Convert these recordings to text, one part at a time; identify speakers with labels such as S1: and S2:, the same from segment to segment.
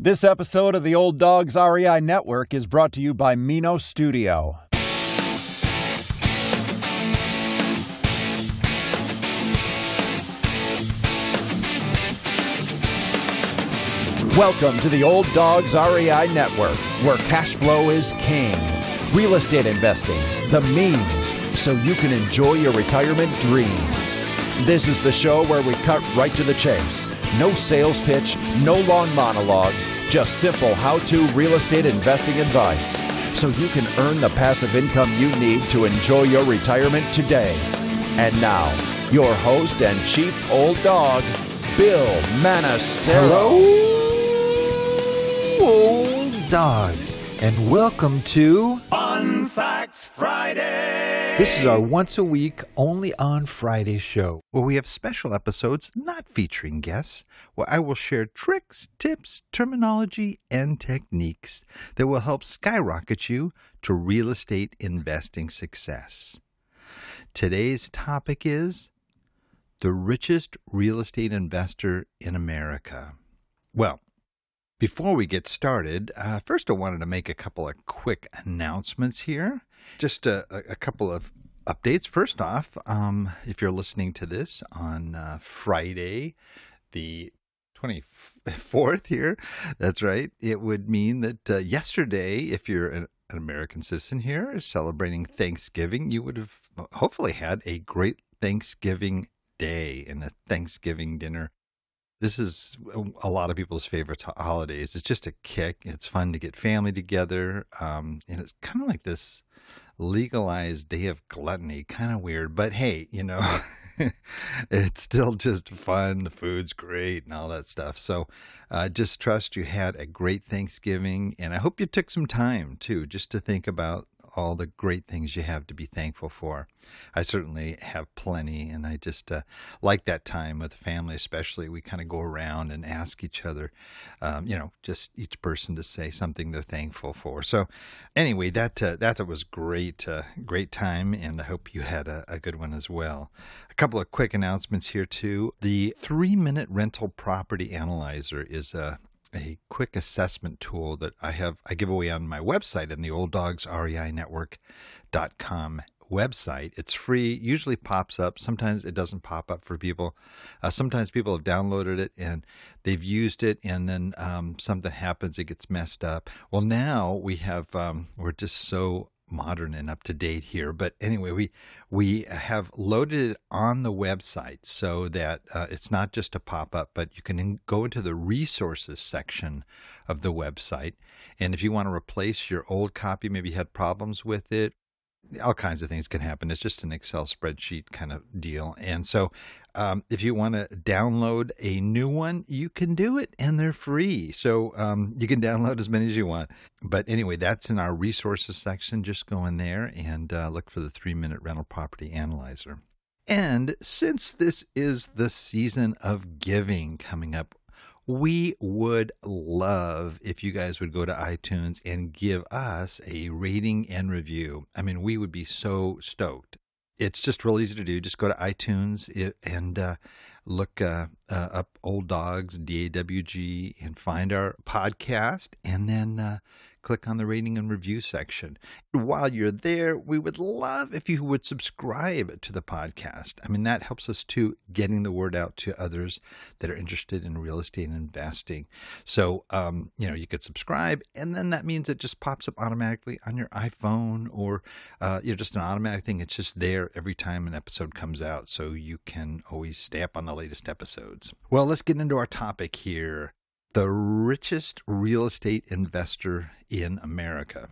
S1: This episode of the Old Dogs REI Network is brought to you by Mino Studio. Welcome to the Old Dogs REI Network, where cash flow is king. Real estate investing, the means, so you can enjoy your retirement dreams. This is the show where we cut right to the chase. No sales pitch, no long monologues, just simple how-to real estate investing advice, so you can earn the passive income you need to enjoy your retirement today. And now, your host and chief old dog, Bill Manassero.
S2: Hello, old dogs, and welcome to
S3: Fun Facts Friday.
S2: This is our once-a-week, only on Friday show, where we have special episodes not featuring guests, where I will share tricks, tips, terminology, and techniques that will help skyrocket you to real estate investing success. Today's topic is the richest real estate investor in America. Well, before we get started, first I wanted to make a couple of quick announcements here. Just a couple of updates. First off, if you're listening to this on Friday, the 24th here, that's right, it would mean that yesterday, if you're an American citizen here celebrating Thanksgiving, you would have hopefully had a great Thanksgiving day and a Thanksgiving dinner. This is a lot of people's favorite holidays. It's just a kick. It's fun to get family together. And it's kind of like this legalized day of gluttony, kind of weird. But hey, you know, it's still just fun. The food's great and all that stuff. So just trust you had a great Thanksgiving. And I hope you took some time, too, just to think about all the great things you have to be thankful for. I certainly have plenty, and I just like that time with the family especially. We kind of go around and ask each other, just each person to say something they're thankful for. So anyway, that was great time, and I hope you had a good one as well. A couple of quick announcements here, too. The 3-minute rental property analyzer is a quick assessment tool that I give away on my website in the olddogsreinetwork.com website. It's free, usually pops up. Sometimes it doesn't pop up for people. Sometimes people have downloaded it and they've used it, and then something happens, it gets messed up. Well, now we have, we're just so modern and up to date here. But anyway, we have loaded it on the website so that it's not just a pop-up, but you can go into the resources section of the website. And if you want to replace your old copy, maybe you had problems with it, all kinds of things can happen. It's just an Excel spreadsheet kind of deal. And so if you want to download a new one, you can do it, and they're free. So you can download as many as you want. But anyway, that's in our resources section. Just go in there and look for the 3-minute rental property analyzer. And since this is the season of giving coming up, we would love if you guys would go to iTunes and give us a rating and review. I mean, we would be so stoked. It's just real easy to do. Just go to iTunes and look up Old Dogs, DAWG, and find our podcast, and then click on the rating and review section. While you're there, we would love if you would subscribe to the podcast. I mean, that helps us to getting the word out to others that are interested in real estate and investing. So, you could subscribe, and then that means it just pops up automatically on your iPhone, or just an automatic thing. It's just there every time an episode comes out, so you can always stay up on the latest episodes. Well, let's get into our topic here. The richest real estate investor in America.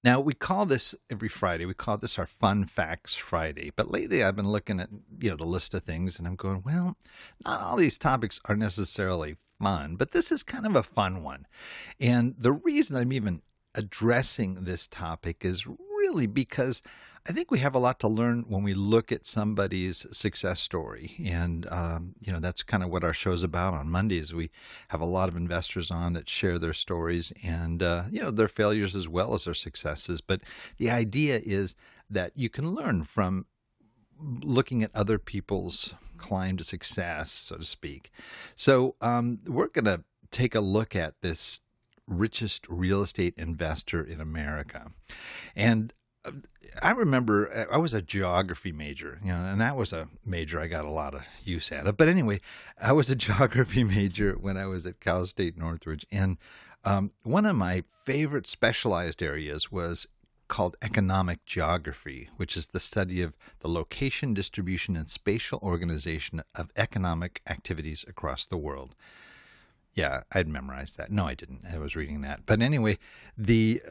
S2: Now, we call this every Friday, we call this our Fun Facts Friday. But lately I've been looking at, the list of things, and I'm going, well, not all these topics are necessarily fun, but this is kind of a fun one. And the reason I'm even addressing this topic is really because I think we have a lot to learn when we look at somebody's success story. And, that's kind of what our show's about on Mondays. We have a lot of investors on that share their stories and, their failures as well as their successes. But the idea is that you can learn from looking at other people's climb to success, so to speak. So we're going to take a look at this richest real estate investor in America. And I remember I was a geography major, and that was a major I got a lot of use out of. But anyway, I was a geography major when I was at Cal State Northridge. And one of my favorite specialized areas was called economic geography, which is the study of the location, distribution, and spatial organization of economic activities across the world. Yeah, I'd memorized that. No, I didn't. I was reading that. But anyway, the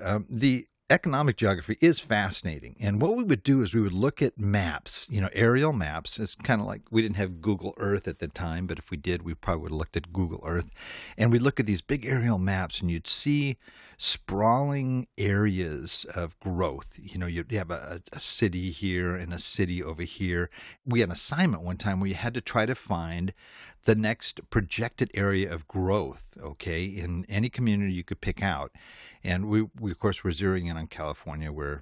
S2: economic geography is fascinating. And what we would do is we would look at maps, aerial maps. It's kind of like we didn't have Google Earth at the time, but if we did, we probably would have looked at Google Earth. And we'd look at these big aerial maps, and you'd see sprawling areas of growth. You'd have a city here and a city over here. We had an assignment one time where you had to try to find the next projected area of growth, okay, in any community you could pick out. And we of course, were zeroing in on California where,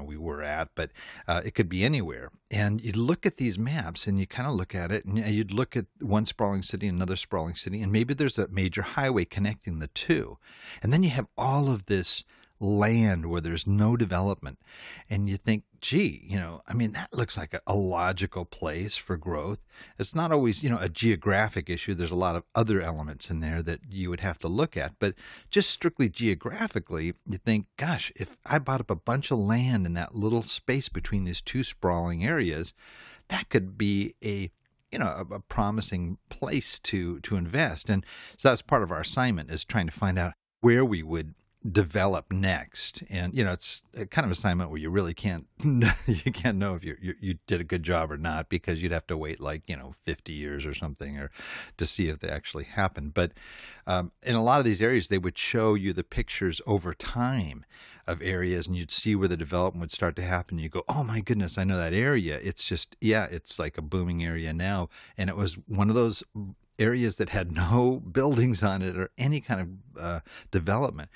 S2: we were at, but it could be anywhere. And you look at these maps and you kind of look at it, and you'd look at one sprawling city, another sprawling city, and maybe there's a major highway connecting the two. And then you have all of this land where there's no development. And you think, gee, that looks like a logical place for growth. It's not always, a geographic issue. There's a lot of other elements in there that you would have to look at. But just strictly geographically, you think, gosh, if I bought up a bunch of land in that little space between these two sprawling areas, that could be a promising place to invest. And so that's part of our assignment, is trying to find out where we would develop next. And it's a kind of assignment where you really can't know if you did a good job or not, because you'd have to wait 50 years or something or to see if they actually happened. But in a lot of these areas, they would show you the pictures over time of areas, and you'd see where the development would start to happen. You go, oh my goodness, I know that area. It's just, it's like a booming area now. And it was one of those areas that had no buildings on it or any kind of development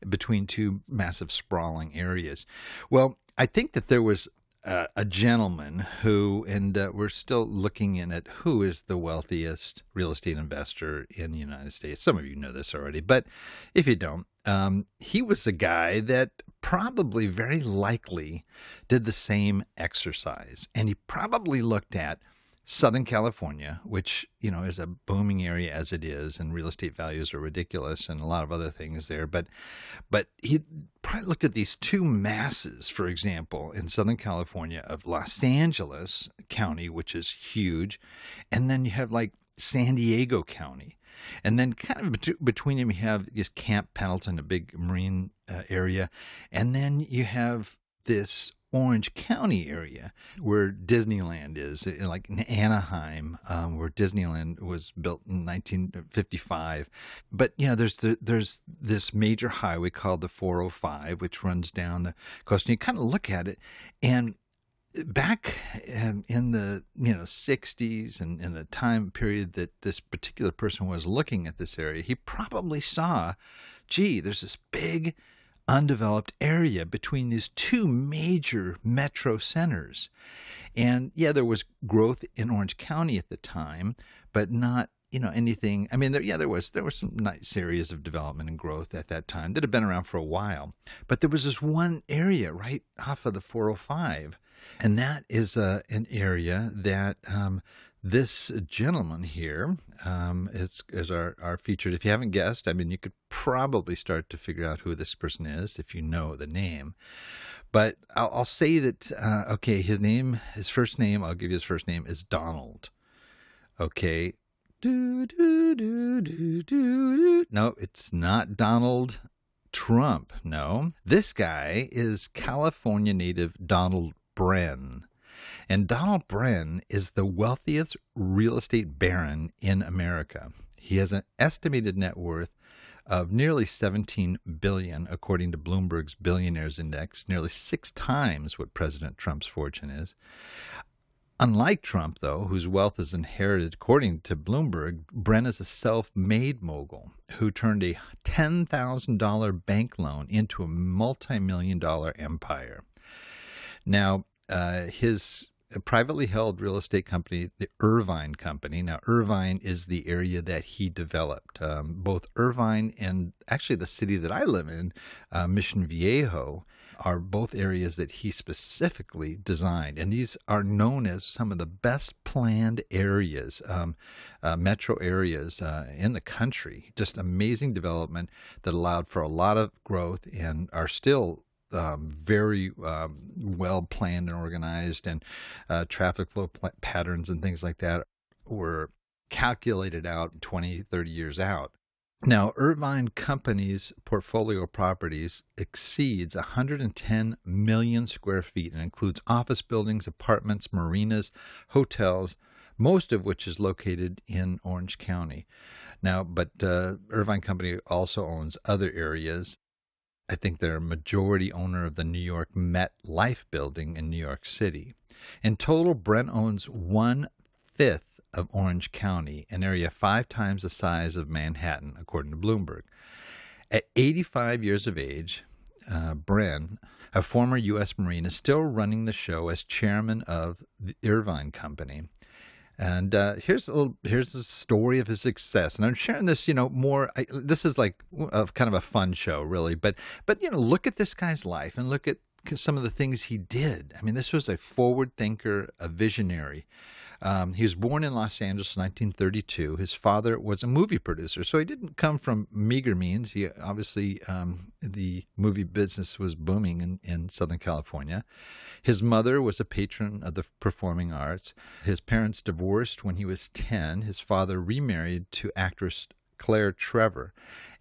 S2: between two massive sprawling areas. Well, I think that there was a gentleman who, and we're still looking in at who is the wealthiest real estate investor in the United States. Some of you know this already, but if you don't, he was a guy that probably very likely did the same exercise. And he probably looked at Southern California, which, is a booming area as it is, and real estate values are ridiculous and a lot of other things there. But he probably looked at these two masses, for example, in Southern California of Los Angeles County, which is huge. And then you have San Diego County. And then kind of between them, you have just Camp Pendleton, a big marine area. And then you have this Orange County area where Disneyland is, like in Anaheim, where Disneyland was built in 1955. But there's this major highway called the 405, which runs down the coast, and you kind of look at it, and back in the 60s and in the time period that this particular person was looking at this area, he probably saw, gee, there's this big undeveloped area between these two major metro centers. And there was growth in Orange County at the time, but not anything. I mean, there was some nice areas of development and growth at that time that had been around for a while. But there was this one area right off of the 405, and that is an area that this gentleman here is our featured. If you haven't guessed, I mean, you could probably start to figure out who this person is if you know the name. But I'll say that, okay, his first name, I'll give you his first name, is Donald. Okay. No, it's not Donald Trump. No. This guy is California native Donald Bren. And Donald Bren is the wealthiest real estate baron in America. He has an estimated net worth of nearly $17 billion, according to Bloomberg's Billionaires Index, nearly 6 times what President Trump's fortune is. Unlike Trump, though, whose wealth is inherited according to Bloomberg, Bren is a self-made mogul who turned a $10,000 bank loan into a multi-million-dollar empire. Now, his a privately held real estate company, the Irvine Company. Now, Irvine is the area that he developed. Both Irvine and actually the city that I live in, Mission Viejo, are both areas that he specifically designed. And these are known as some of the best planned areas, metro areas in the country. Just amazing development that allowed for a lot of growth and are still very well planned and organized, and traffic flow patterns and things like that were calculated out 20, 30 years out. Now, Irvine Company's portfolio of properties exceeds 110 million square feet and includes office buildings, apartments, marinas, hotels, most of which is located in Orange County. Now, but Irvine Company also owns other areas. I think they're a majority owner of the New York MetLife building in New York City. In total, Brent owns 1/5 of Orange County, an area 5 times the size of Manhattan, according to Bloomberg. At 85 years of age, Bren, a former U.S. Marine, is still running the show as chairman of the Irvine Company. And here's the story of his success. And I'm sharing this, more. This is like kind of a fun show, really. But look at this guy's life and look at some of the things he did. I mean, this was a forward thinker, a visionary. He was born in Los Angeles in 1932. His father was a movie producer, so he didn't come from meager means. He obviously, the movie business was booming in Southern California. His mother was a patron of the performing arts. His parents divorced when he was 10. His father remarried to actress Claire Trevor,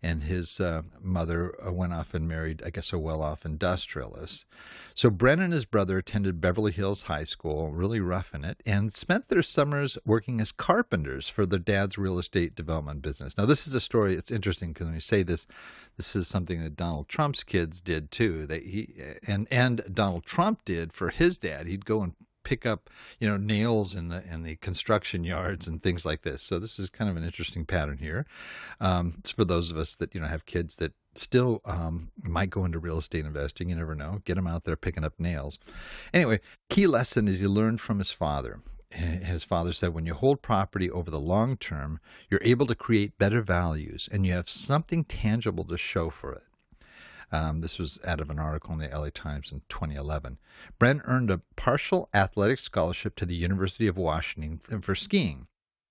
S2: and his mother went off and married, I guess, a well-off industrialist. So Brent and his brother attended Beverly Hills High School, really roughing it, and spent their summers working as carpenters for their dad's real estate development business. Now, this is a story. It's interesting because when you say this, this is something that Donald Trump's kids did too. That and Donald Trump did for his dad. He'd go and pick up, nails in the construction yards and things like this. So this is kind of an interesting pattern here. It's for those of us that have kids that still might go into real estate investing. You never know. Get them out there picking up nails. Anyway, key lesson is he learned from his father. His father said, when you hold property over the long term, you're able to create better values and you have something tangible to show for it. This was out of an article in the LA Times in 2011. Brent earned a partial athletic scholarship to the University of Washington for skiing.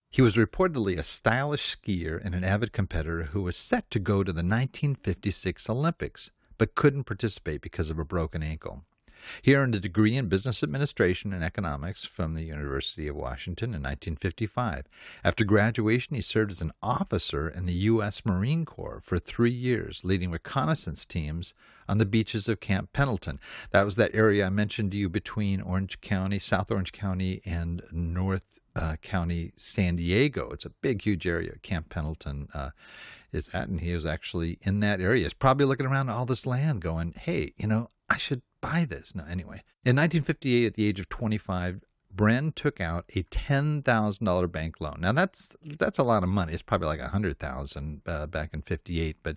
S2: He was reportedly a stylish skier and an avid competitor who was set to go to the 1956 Olympics, but couldn't participate because of a broken ankle. He earned a degree in business administration and economics from the University of Washington in 1955. After graduation, he served as an officer in the U.S. Marine Corps for 3 years, leading reconnaissance teams on the beaches of Camp Pendleton. That was that area I mentioned to you between Orange County, South Orange County, and North County, San Diego. It's a big, huge area. Camp Pendleton is that, and he was actually in that area. He's probably looking around at all this land going, hey, I should buy this. No, anyway. In 1958, at the age of 25, Bren took out a $10,000 bank loan. Now, that's a lot of money. It's probably like $100,000 back in 58, but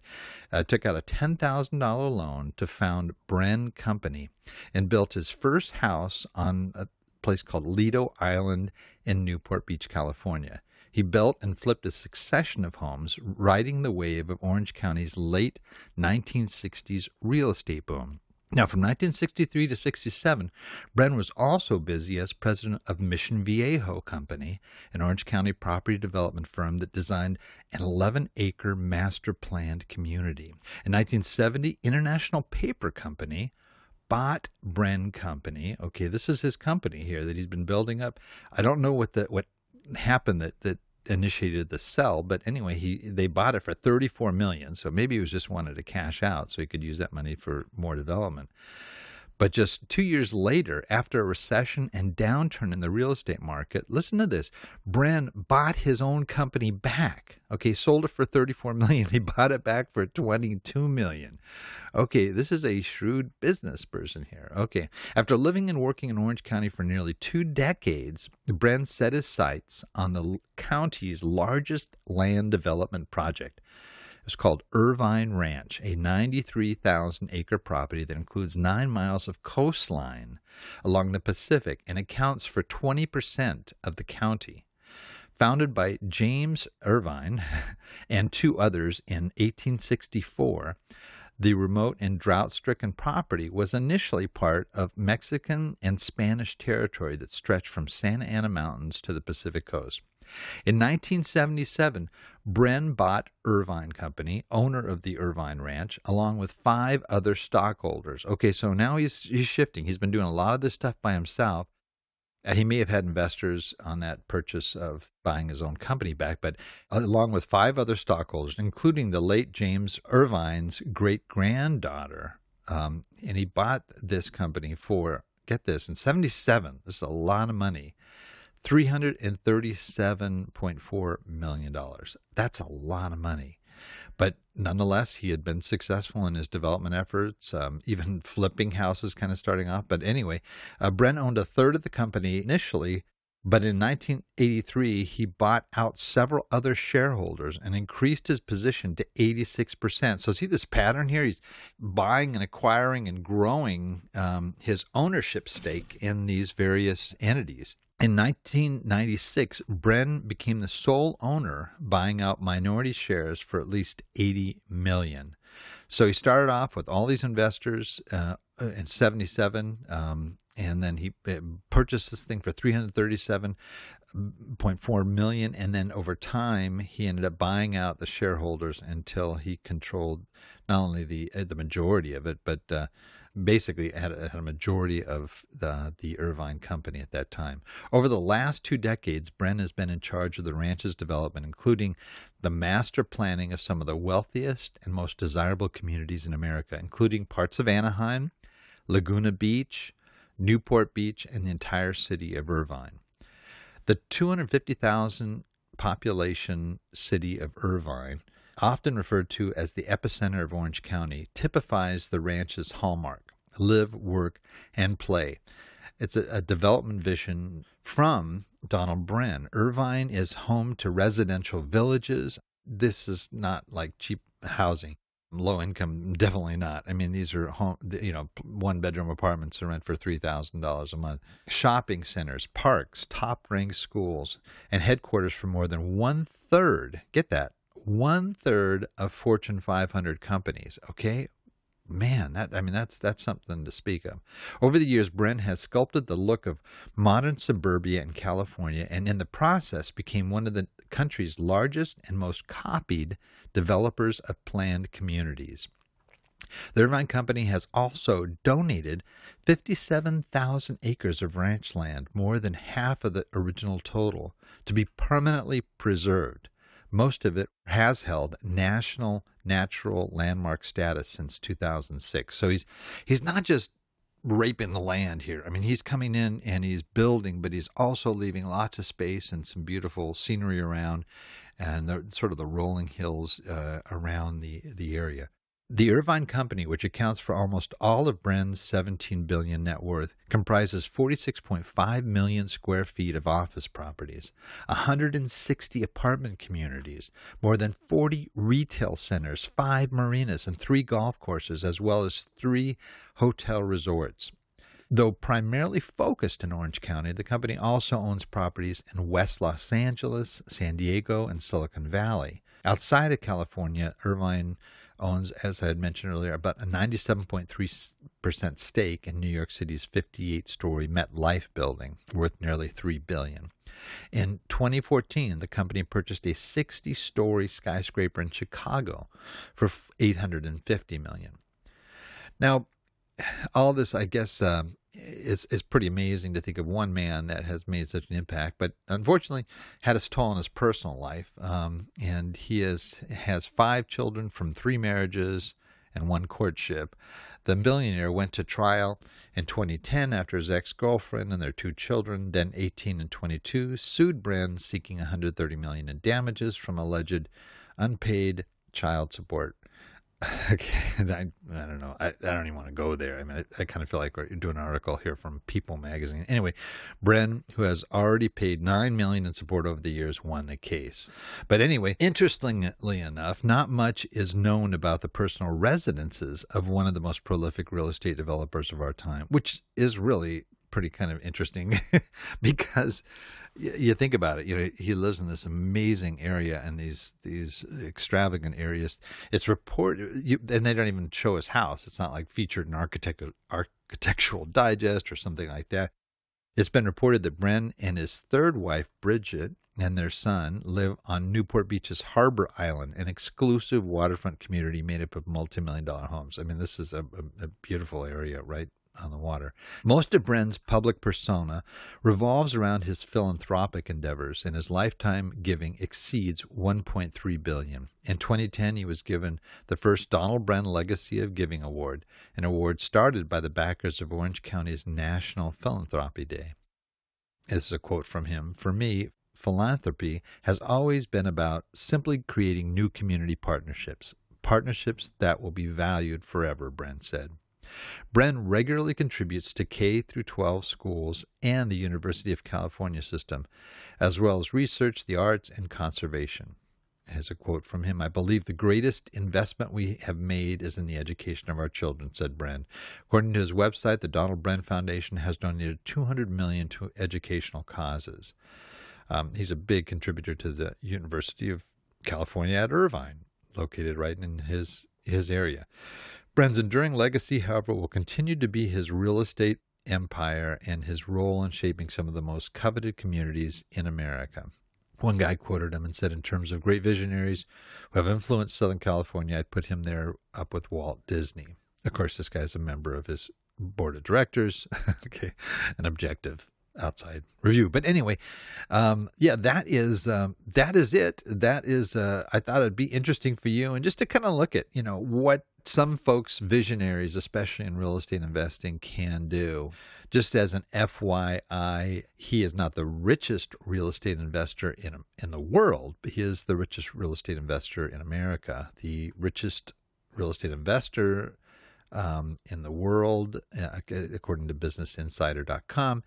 S2: took out a $10,000 loan to found Bren Company and built his first house on a place called Lido Island in Newport Beach, California. He built and flipped a succession of homes, riding the wave of Orange County's late 1960s real estate boom. Now, from 1963 to 67, Bren was also busy as president of Mission Viejo Company, an Orange County property development firm that designed an 11-acre master-planned community. In 1970, International Paper Company bought Bren Company. Okay, this is his company here that he's been building up. I don't know what happened that initiated the sell, but anyway, they bought it for $34 million. So maybe he was just wanted to cash out so he could use that money for more development. But just 2 years later, after a recession and downturn in the real estate market, listen to this, Bren bought his own company back. Okay, sold it for $34 million. He bought it back for $22 million. Okay, this is a shrewd business person here. Okay, after living and working in Orange County for nearly 2 decades, Bren set his sights on the county's largest land development project. was called Irvine Ranch, a 93,000-acre property that includes 9 miles of coastline along the Pacific and accounts for 20% of the county. Founded by James Irvine and 2 others in 1864, the remote and drought-stricken property was initially part of Mexican and Spanish territory that stretched from Santa Ana Mountains to the Pacific coast. In 1977, Bren bought Irvine Company, owner of the Irvine Ranch, along with 5 other stockholders. Okay, so now he's shifting. He's been doing a lot of this stuff by himself. He may have had investors on that purchase of buying his own company back, but along with 5 other stockholders, including the late James Irvine's great-granddaughter. And he bought this company for, get this, in 77, this is a lot of money, $337.4 million. That's a lot of money. But nonetheless, he had been successful in his development efforts, even flipping houses, kind of starting off. But anyway, Bren owned a third of the company initially, but in 1983, he bought out several other shareholders and increased his position to 86%. So see this pattern here? He's buying and acquiring and growing his ownership stake in these various entities. In 1996, Bren became the sole owner, buying out minority shares for at least $80 million. So he started off with all these investors in 77, and then he purchased this thing for $337.4 million, and then over time he ended up buying out the shareholders until he controlled not only the majority of it, but basically had a majority of the Irvine Company at that time. Over the last 2 decades, Bren has been in charge of the ranch's development, including the master planning of some of the wealthiest and most desirable communities in America, including parts of Anaheim, Laguna Beach, Newport Beach, and the entire city of Irvine. The 250,000 population city of Irvine, often referred to as the epicenter of Orange County, typifies the ranch's hallmark: live, work, and play. It's a development vision from Donald Bren. Irvine is home to residential villages. This is not like cheap housing. Low income, definitely not. I mean, these are home, 1-bedroom apartments that rent for $3,000 a month. Shopping centers, parks, top-ranked schools, and headquarters for more than 1/3, get that, 1/3 of Fortune 500 companies. Okay, man, that's something to speak of. Over the years, Bren has sculpted the look of modern suburbia in California, and in the process became one of the country's largest and most copied developers of planned communities. The Irvine Company has also donated 57,000 acres of ranch land, more than half of the original total, to be permanently preserved. Most of it has held national natural landmark status since 2006. So he's not just raping the land here. I mean, he's coming in and he's building, but he's also leaving lots of space and some beautiful scenery around, and the rolling hills around the area. The Irvine Company, which accounts for almost all of Bren's $17 billion net worth, comprises 46.5 million square feet of office properties, 160 apartment communities, more than 40 retail centers, 5 marinas, and 3 golf courses, as well as 3 hotel resorts. Though primarily focused in Orange County, the company also owns properties in West Los Angeles, San Diego, and Silicon Valley. Outside of California, Irvine owns, as I had mentioned earlier, about a 97.3% stake in New York City's 58-story MetLife building, worth nearly $3 billion. In 2014, the company purchased a 60-story skyscraper in Chicago for $850 million. Now, all this, I guess, is pretty amazing to think of one man that has made such an impact, but unfortunately had its toll in his personal life. And he has 5 children from 3 marriages and 1 courtship. The billionaire went to trial in 2010 after his ex-girlfriend and their 2 children, then 18 and 22, sued Bren, seeking $130 million in damages from alleged unpaid child support. Okay, I don't know. I don't even want to go there. I mean, I kind of feel like we're doing an article here from People magazine. Anyway, Bren, who has already paid $9 million in support over the years, won the case. But anyway, interestingly enough, not much is known about the personal residences of one of the most prolific real estate developers of our time, which is really pretty kind of interesting because you think about it, he lives in this amazing area and these extravagant areas. It's reported, and they don't even show his house. It's not like featured in Architectural Digest or something like that. It's been reported that Bren and his third wife, Bridget, and their son live on Newport Beach's Harbor Island, an exclusive waterfront community made up of multi-million-dollar homes. I mean, this is a beautiful area, right on the water. Most of Bren's public persona revolves around his philanthropic endeavors, and his lifetime giving exceeds $1.3 billion. In 2010, he was given the first Donald Bren Legacy of Giving Award, an award started by the backers of Orange County's National Philanthropy Day. This is a quote from him. "For me, philanthropy has always been about simply creating new community partnerships that will be valued forever," Bren said. Bren regularly contributes to K-12 schools and the University of California system, as well as research, the arts, and conservation. Here's a quote from him. "I believe the greatest investment we have made is in the education of our children," said Bren. According to his website, the Donald Bren Foundation has donated $200 million to educational causes. He's a big contributor to the University of California at Irvine, located right in his area. Bren's enduring legacy, however, will continue to be his real estate empire and his role in shaping some of the most coveted communities in America. One guy quoted him and said, "In terms of great visionaries who have influenced Southern California, I'd put him there up with Walt Disney." Of course, this guy's a member of his board of directors. Okay, an objective outside review. But anyway, that is it. That is, I thought it'd be interesting for you and just to kind of look at, what some folks, visionaries, especially in real estate investing, can do. Just as an FYI, he is not the richest real estate investor in the world, but he is the richest real estate investor in America. The richest real estate investor in the world, according to BusinessInsider.com,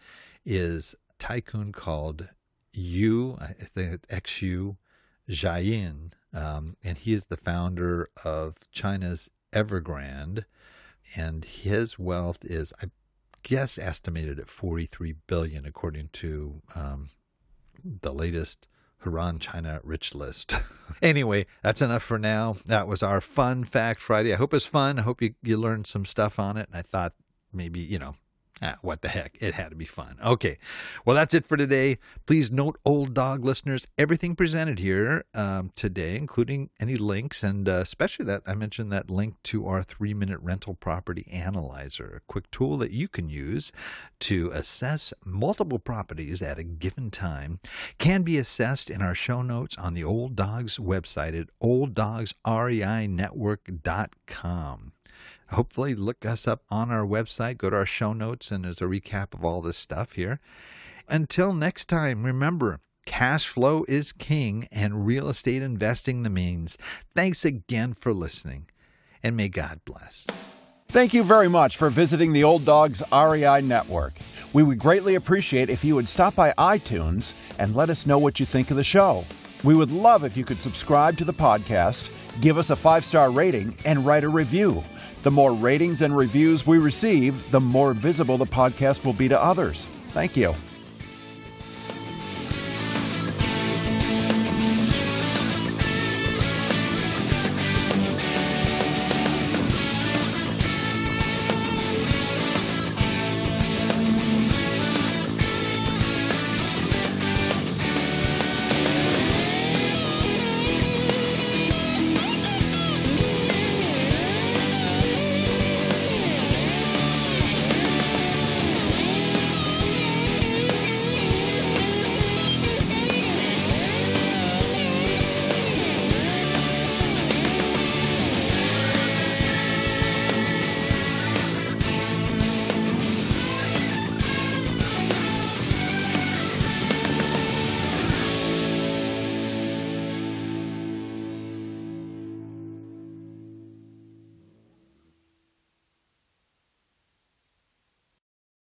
S2: is a tycoon called I think it's XU Jiayin, and he is the founder of China's Evergrande, and his wealth is, I guess, estimated at $43 billion, according to the latest Huron China Rich List. Anyway, that's enough for now. That was our Fun Fact Friday. I hope it's fun. I hope you learned some stuff on it. And I thought maybe, what the heck? It had to be fun. Okay. Well, that's it for today. Please note, Old Dog listeners, everything presented here today, including any links, and especially that I mentioned that link to our 3-minute rental property analyzer, a quick tool that you can use to assess multiple properties at a given time, can be assessed in our show notes on the Old Dogs website at olddogsreinetwork.com. Hopefully look us up on our website, go to our show notes, and there's a recap of all this stuff here. Until next time, remember, cash flow is king and real estate investing the means. Thanks again for listening, and may God bless.
S1: Thank you very much for visiting the Old Dogs REI Network. We would greatly appreciate if you would stop by iTunes and let us know what you think of the show. We would love if you could subscribe to the podcast, give us a 5-star rating, and write a review. The more ratings and reviews we receive, the more visible the podcast will be to others. Thank you.